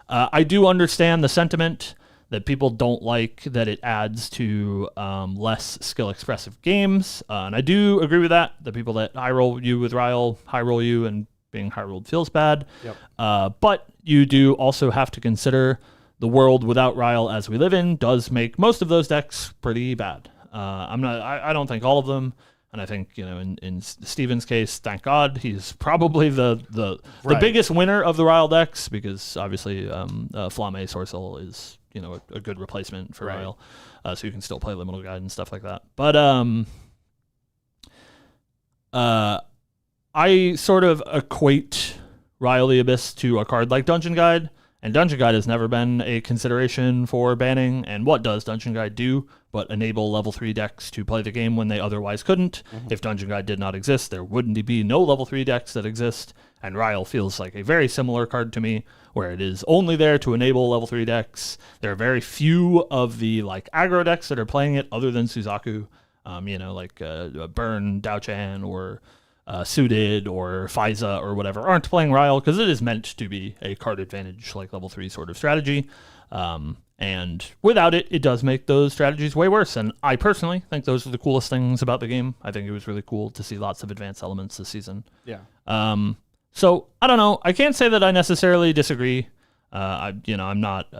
I do understand the sentiment that people don't like that it adds to less skill-expressive games. And I do agree with that. The people that high-roll you with Rile, high-roll you, and being high-rolled feels bad. Yep. But you do also have to consider the world without Rile as we live in does make most of those decks pretty bad. I don't think all of them. And I think, in Steven's case, thank God, he's probably the biggest winner of the Rile decks, because obviously Flamme Sorcel is a good replacement for Rile, so you can still play Liminal Guide and stuff like that. But I sort of equate Rile the Abyss to a card like Dungeon Guide, and Dungeon Guide has never been a consideration for banning. And what does Dungeon Guide do but enable level 3 decks to play the game when they otherwise couldn't? Mm-hmm. If Dungeon Guide did not exist, there wouldn't be no level 3 decks that exist, and Rile feels like a very similar card to me, where it is only there to enable level 3 decks. There are very few of the like aggro decks that are playing it other than Suzaku, like Burn, Dao-Chan, or Suited, or Faiza, or whatever, aren't playing Rile, because it is meant to be a card advantage, like level 3 sort of strategy. And without it, it does make those strategies way worse. And I personally think those are the coolest things about the game. I think it was really cool to see lots of advanced elements this season. Yeah. So I don't know. I can't say that I necessarily disagree. I'm not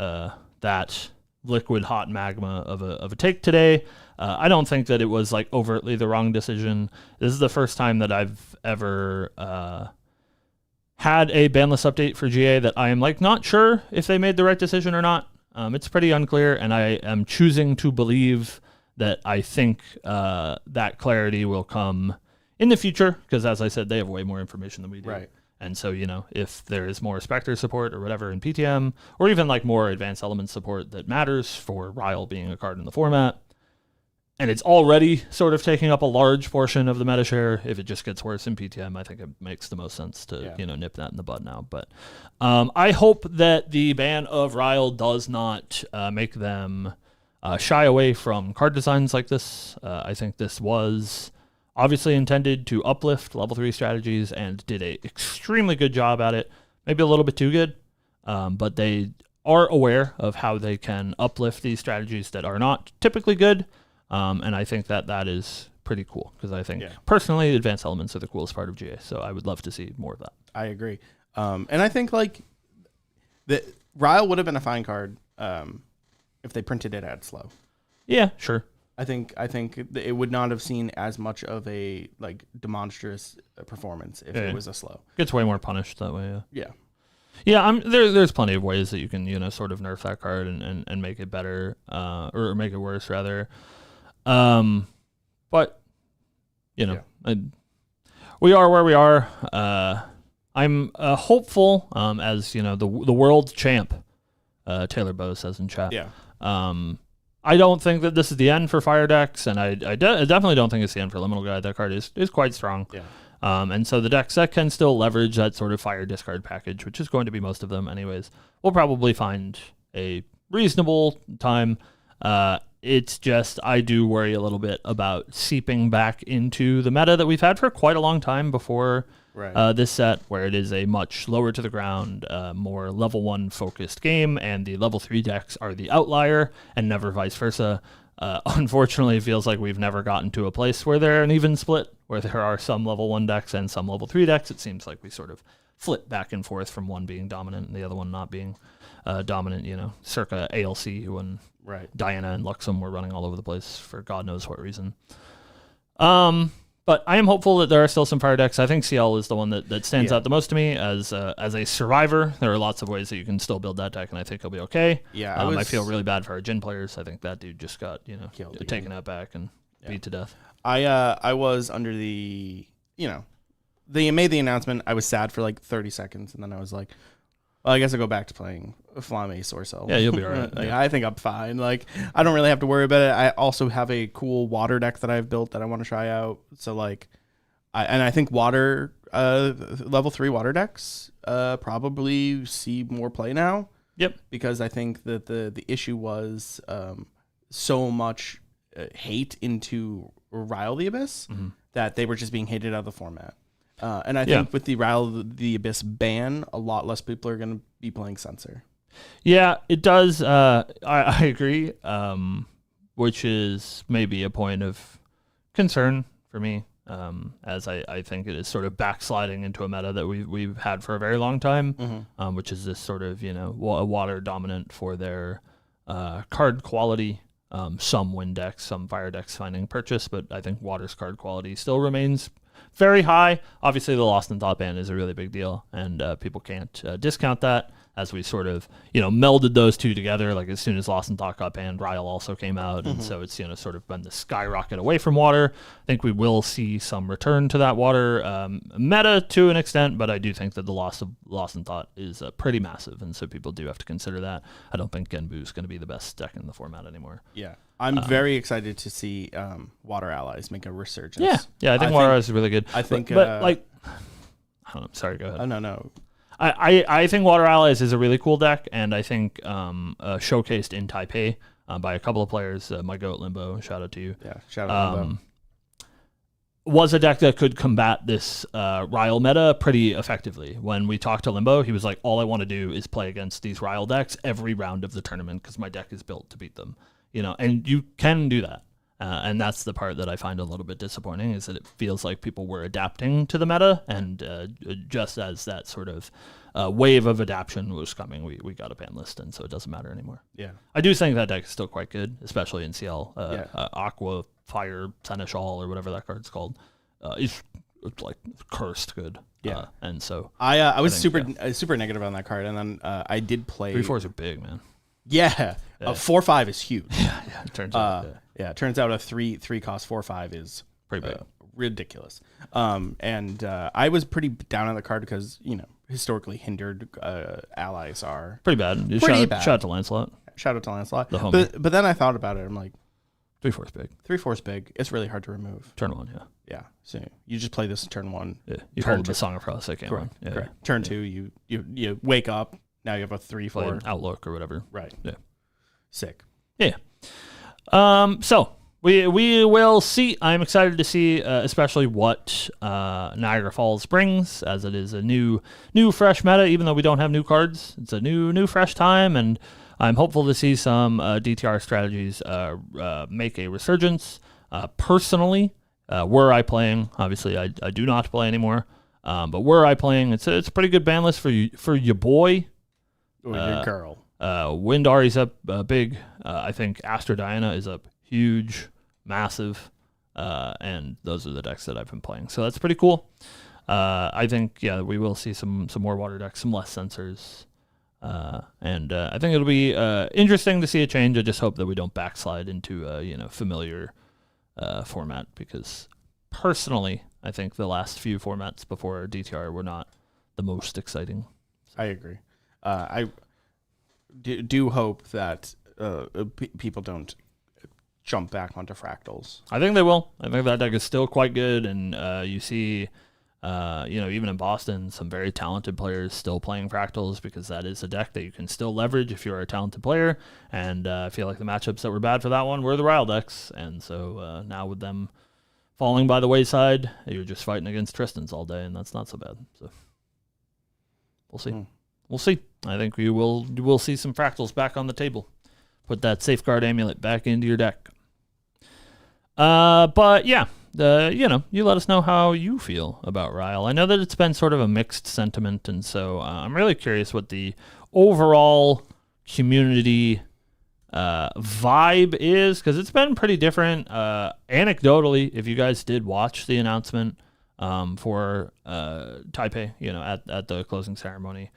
that liquid hot magma of a take today. I don't think that it was like overtly the wrong decision. This is the first time that I've ever had a banlist update for GA that I am like not sure if they made the right decision or not. It's pretty unclear, and I am choosing to believe that I think that clarity will come in the future, because as I said, they have way more information than we do. Right. And so, if there is more Spectre support or whatever in PTM, or even like more advanced element support that matters for Rile being a card in the format, and it's already sort of taking up a large portion of the meta share. If it just gets worse in PTM, I think it makes the most sense to nip that in the bud now. But I hope that the ban of Rile does not make them shy away from card designs like this. I think this was obviously intended to uplift level 3 strategies and did a extremely good job at it. Maybe a little bit too good, but they are aware of how they can uplift these strategies that are not typically good. And I think that is pretty cool because I think personally advanced elements are the coolest part of GA. So I would love to see more of that. I agree. And I think like the Rile would have been a fine card if they printed it at slow. Yeah, sure. I think it would not have seen as much of a like demonstrous performance if it was a slow. Gets way more punished that way. Yeah. Yeah, there's plenty of ways that you can sort of nerf that card and make it better or make it worse rather. But we are where we are. I'm hopeful as the world champ. Taylor Bow says in chat. Yeah. I don't think that this is the end for fire decks, and I definitely don't think it's the end for Liminal Guide. That card is quite strong. Yeah. And so the decks that can still leverage that sort of fire discard package, which is going to be most of them anyways, will probably find a reasonable time. It's just I do worry a little bit about seeping back into the meta that we've had for quite a long time before this set, where it is a much lower to the ground, more level 1 focused game, and the level 3 decks are the outlier and never vice versa. Unfortunately, it feels like we've never gotten to a place where they're an even split, where there are some level 1 decks and some level 3 decks. It seems like we sort of flip back and forth from one being dominant and the other one not being dominant, circa ALC when Diana and Luxem were running all over the place for God knows what reason. But I am hopeful that there are still some fire decks. I think CL is the one that stands out the most to me as a survivor. There are lots of ways that you can still build that deck, and I think he'll be okay. Yeah, I feel really bad for our Jin players. I think that dude just got taken out back and beat to death. I was under the they made the announcement. I was sad for like 30 seconds, and then I was like, well, I guess I'll go back to playing Flamme Sorcel. Yeah, you'll be all right. I think I'm fine. Like, I don't really have to worry about it. I also have a cool water deck that I've built that I want to try out. So, like, I think water, level 3 water decks probably see more play now. Yep. Because I think that the issue was so much hate into Rile the Abyss that they were just being hated out of the format. And I think with the Rile the Abyss ban, a lot less people are going to be playing Censor. Yeah, it does. I agree, which is maybe a point of concern for me, as I think it is sort of backsliding into a meta that we've had for a very long time, which is this sort of water dominant for their card quality. Some wind decks, some fire decks finding purchase, but I think water's card quality still remains very high. Obviously, the Lost in Thought ban is a really big deal, and people can't discount that. As we sort of melded those two together, like as soon as Lost in Thought got banned, Rial also came out, and so it's sort of been the skyrocket away from water. I think we will see some return to that water meta to an extent, but I do think that the Lost in Thought is pretty massive, and so people do have to consider that. I don't think Genbu is going to be the best deck in the format anymore. Yeah. I'm very excited to see Water Allies make a resurgence. Yeah, I think Water Allies is really good. I think, but I don't know. Sorry, go ahead. No. I think Water Allies is a really cool deck, and I think showcased in Taipei by a couple of players. My goat Limbo, shout out to you. Yeah, shout out Limbo. Was a deck that could combat this Rile meta pretty effectively. When we talked to Limbo, he was like, all I want to do is play against these Rile decks every round of the tournament because my deck is built to beat them. And you can do that. And that's the part that I find a little bit disappointing, is that it feels like people were adapting to the meta, and just as that sort of wave of adaptation was coming, we got a ban list, and so it doesn't matter anymore. Yeah, I do think that deck is still quite good, especially in CL. Aqua, Fire, Seneschal, or whatever that card's called, is like cursed good. Yeah, and so I was super negative on that card, and then I did play. 3/4s are big, man. Yeah, 4/5 is huge. Yeah, it turns out. It turns out a 3 cost 4/5 is pretty big, ridiculous. And I was pretty down on the card because historically hindered allies are pretty bad. Shout out to Lancelot. Shout out to Lancelot. The homie. But then I thought about it. I'm like, 3/4 big. 3/4 big. It's really hard to remove. Turn 1, yeah. Yeah. So you just play this in turn 1. Yeah. You hold the Song of Prosaic game Correct. on. Yeah. Correct. Turn 2, you wake up. Now you have a 3/4 Outlook or whatever. Right. Yeah. Sick. Yeah. So we will see. I'm excited to see, especially what Niagara Falls brings, as it is a new fresh meta. Even though we don't have new cards, it's a new fresh time, and I'm hopeful to see some DTR strategies make a resurgence. Personally, were I playing, obviously I do not play anymore, but were I playing, it's a pretty good ban list for your boy. Or your girl. Windari's up big. I think Astro Diana is up huge, massive, and those are the decks that I've been playing. So that's pretty cool. I think we will see some more water decks, some less sensors, and I think it'll be interesting to see a change. I just hope that we don't backslide into familiar format, because personally I think the last few formats before DTR were not the most exciting. I agree. I do hope that people don't jump back onto fractals. I think they will. I think that deck is still quite good, and you see, even in Boston, some very talented players still playing fractals, because that is a deck that you can still leverage if you're a talented player. And I feel like the matchups that were bad for that one were the Rile decks, and so now with them falling by the wayside, you're just fighting against Tristans all day, and that's not so bad. So we'll see. We'll see. I think you will see some fractals back on the table. Put that Safeguard Amulet back into your deck. But yeah, you let us know how you feel about Rile. I know that it's been sort of a mixed sentiment, and so I'm really curious what the overall community vibe is, because it's been pretty different. Anecdotally, if you guys did watch the announcement for Taipei, at the closing ceremony,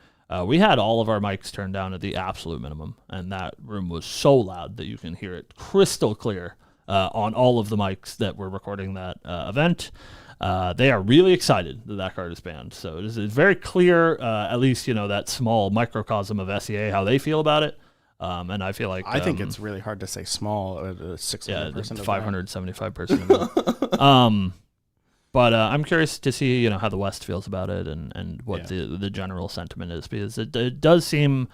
we had all of our mics turned down at the absolute minimum, and that room was so loud that you can hear it crystal clear on all of the mics that were recording that event. They are really excited that card is banned. So it is very clear, at least, that small microcosm of SEA, how they feel about it. And I feel like... I think it's really hard to say small, 600 person 575 person event. But I'm curious to see, how the West feels about it, and what the general sentiment is, because it does seem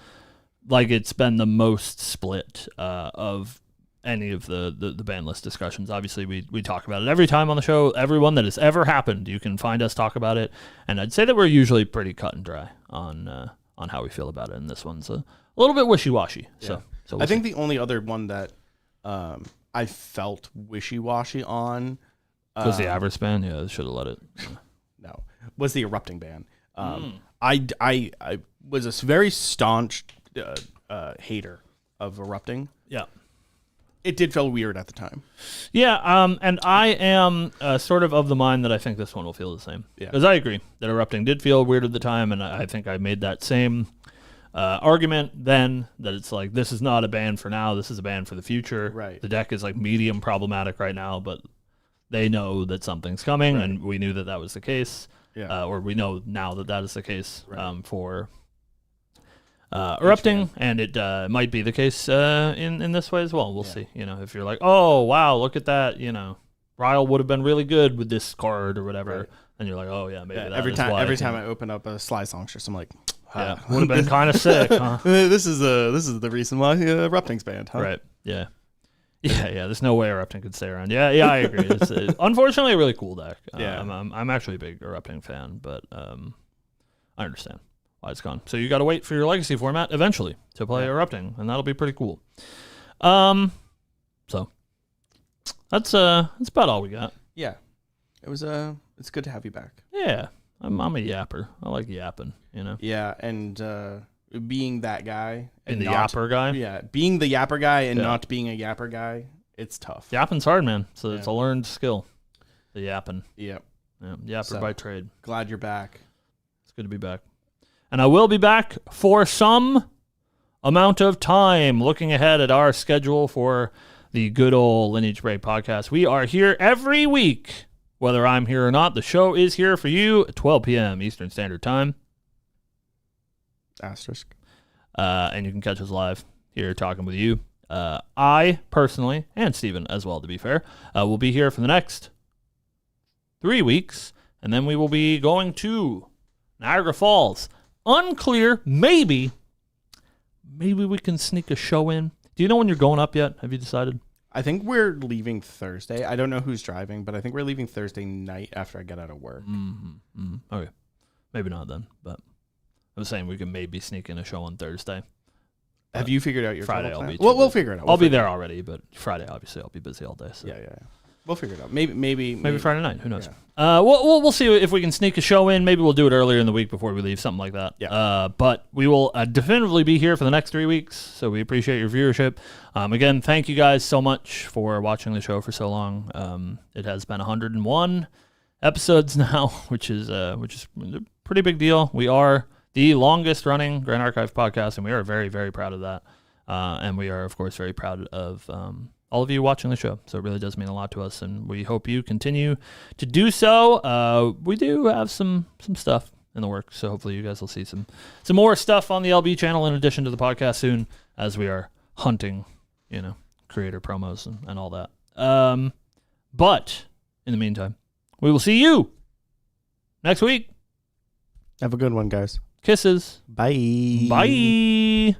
like it's been the most split of any of the ban list discussions. Obviously, we talk about it every time on the show. Everyone that has ever happened, you can find us talk about it, and I'd say that we're usually pretty cut and dry on how we feel about it. And this one's a little bit wishy-washy. Yeah. So I think the only other one that I felt wishy-washy on was the Avarice ban. Yeah, should have let it. No, was the Erupting ban. I was a very staunch hater of Erupting. Yeah. It did feel weird at the time. Yeah, and I am sort of the mind that I think this one will feel the same. Yeah. Because I agree that Erupting did feel weird at the time, and I think I made that same argument then, that it's like, this is not a ban for now, this is a ban for the future. Right. The deck is like medium problematic right now, but they know that something's coming, right. And we knew that was the case. Yeah. Or we know now that is the case, right. For Erupting, and it might be the case in this way as well. We'll see. If you're like, oh wow, look at that, Rile would have been really good with this card or whatever, right. And you're like, oh yeah, maybe that every time I open up a Sly Songstress, I'm like, would have been kind of sick, huh? This is the reason why Erupting's banned, huh? Right. Yeah. Yeah. There's no way Erupting could stay around. Yeah, I agree. It's unfortunately a really cool deck. I'm actually a big Erupting fan, but I understand why it's gone. So you got to wait for your Legacy format eventually to play Erupting, and that'll be pretty cool. So that's about all we got. Yeah, it's good to have you back. Yeah, I'm a yapper. I like yapping. Yeah, and being that guy and the yapper guy. Yeah, being the yapper guy and not being a yapper guy, it's tough. Yapping's hard, man. So it's a learned skill. The yapping. Yep. Yeah, yapper by trade. Glad you're back. It's good to be back. And I will be back for some amount of time. Looking ahead at our schedule for the good old Lineage Break podcast, we are here every week. Whether I'm here or not, the show is here for you at 12 p.m. Eastern Standard Time. Asterisk. And you can catch us live here talking with you. I personally, and Steven as well, to be fair, will be here for the next 3 weeks, and then we will be going to Niagara Falls. Unclear, maybe we can sneak a show in. Do you know when you're going up yet? Have you decided? I think we're leaving Thursday. I don't know who's driving, but I think we're leaving Thursday night after I get out of work. Okay. Maybe not then, but I was saying we can maybe sneak in a show on Thursday. Have you figured out your Friday? travel plan? I'll be. We'll figure it out. I'll be there already, but Friday, obviously, I'll be busy all day. So. Yeah. We'll figure it out. Maybe Friday night. Who knows? Yeah. We'll see if we can sneak a show in. Maybe we'll do it earlier in the week before we leave, something like that. Yeah. But we will definitively be here for the next 3 weeks. So we appreciate your viewership. Again, thank you guys so much for watching the show for so long. It has been 101 episodes now, which is a pretty big deal. We are the longest running Grand Archive podcast, and we are very, very proud of that. And we are, of course, very proud of all of you watching the show. So it really does mean a lot to us, and we hope you continue to do so. We do have some stuff in the works, so hopefully you guys will see some more stuff on the LB channel in addition to the podcast soon, as we are hunting, creator promos and all that. But in the meantime, we will see you next week. Have a good one, guys. Kisses. Bye. Bye.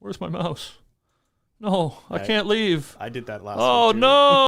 Where's my mouse? No, I can't leave. I did that last Oh, week, too. no.